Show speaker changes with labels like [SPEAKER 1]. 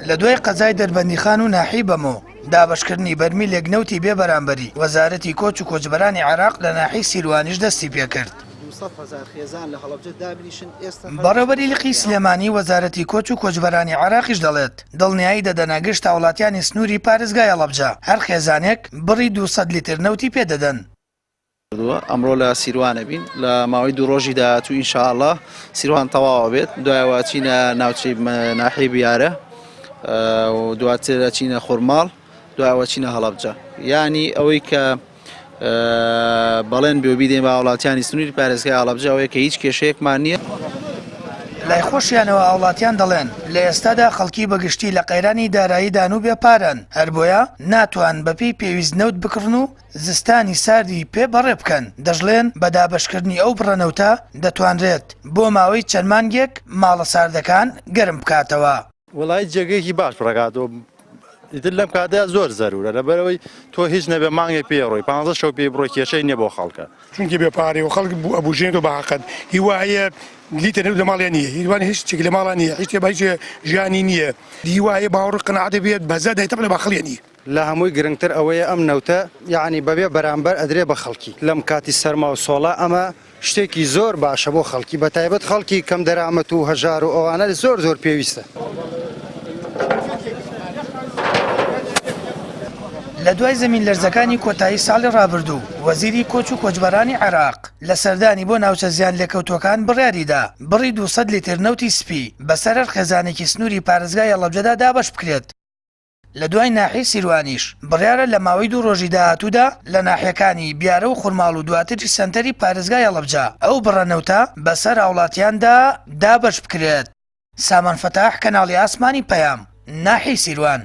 [SPEAKER 1] لە دوای قەزای دەربەندیخان و ناحی بەمۆ دابەشکردنی بەرمیلێک نەوتی بێ بەرامبەری وەزارەتی کۆچ و کۆچبەرانی عێراق لە ناحی سیروانیش دەستی پێکرد. بەڕێوەبەری لقی سلێمانی وەزارەتی کۆچ و کۆچبەرانی عێراقیش دەڵێت دڵنیایی دەدەنە گشت هاوڵاتیانی سنووری پارێزگای هەڵەبجە هەر خێزانێک بڕی 200 لیتر نەوتی پێدەدەن.
[SPEAKER 2] ئەمڕۆ لە سیروانە بین لە ماوەی دوو ڕۆژی داهاتوو ئینشاءالله سیروان تەواوە بێت دوایەوە چینە ناوچەی ناحیەی بیارە و دواتر ئەچینە خورماڵ دوایەوە چینە هەڵەبجە یانی ئەوەی کە بەڵێن بێ دێن بە وڵاتیانی سنووری پارێزگای هەڵەبجە ئەوەیە کە هیچ کێشەیەکمان نییە.
[SPEAKER 1] لای خۆشیانەوە هاوڵاتیان دەڵێن لە ئێستادا خەڵکی بەگشتی لە قەیرانی دارایی دانوب بێپارن هەر بۆیە ناتوان بەپێی پێویست نەوت بکڕن و زستانی ساردی پێ بەڕێ بکەن دەژڵێن بە دابەشکردنی ئەو بڕەنەوتە دەتوانرێت بۆ ماوەی چەند مانگێک ماڵە ساردەکان گەرم بکاتەوە.
[SPEAKER 3] وڵای جێگەیەکی باش ڕگاتەوە ئیتر لەم کاتەیە زۆر زەرورە لەبەرەوەی تۆ هیچ نەبێ مانگێک پێڕۆی 15 شەو پێی بڕۆی کێشەی نییە بۆ خەڵکە
[SPEAKER 4] چونکی بێپارێ و خەڵک ئەبوژێنێت و بەحەقەت هیوایە لیتە لە ماڵیان نییە هیوان هیچ چێک لە ماڵان نییە هیچ هیچ ژیانی نییە هیوایە باوەڕ قەنەعەتە بێت بەزە دایتەق لە باخەڵیانی
[SPEAKER 5] لە هەمووی گرنگتر ئەوەیە ئەم نەوتە یعنی بەبێ بەرامبەر ئەدرێ بە خەڵکی لەم کاتی سەرما و سۆڵە ئەمە شتێکی زۆر باشە بۆ خەڵکی بەتایبەت خەڵکی کەم دەرامەت و هەژار و ئەوانە زۆر پێویستە.
[SPEAKER 1] لە دوای زەمین لەرزەکانی کۆتایی ساڵی ڕابردوو وەزیری کۆچ و کۆچبەرانی عێراق لە سەردانی بۆ ناوچە زیان لێکەوتوەکان بڕیاریدا بڕی 200 لیتر نەوتی سپی بەسەر هەر خێزانێکی سنووری پارێزگای هەڵەبجەدا دابەش بکرێت. لە دوای ناحی سیروانیش بڕیارە لە ماوەی دوو ڕۆژی داهاتوودا لە ناحیەکانی بیارە و خورماڵ و دواتری سنتەری پارێزگای هەڵەبجە ئەو بڕەنەوتە بەسەر هاوڵاتیاندا دابەش بکرێت. سامان فەتاح کەناڵی ئاسمانی پەیام ناحی سیروان.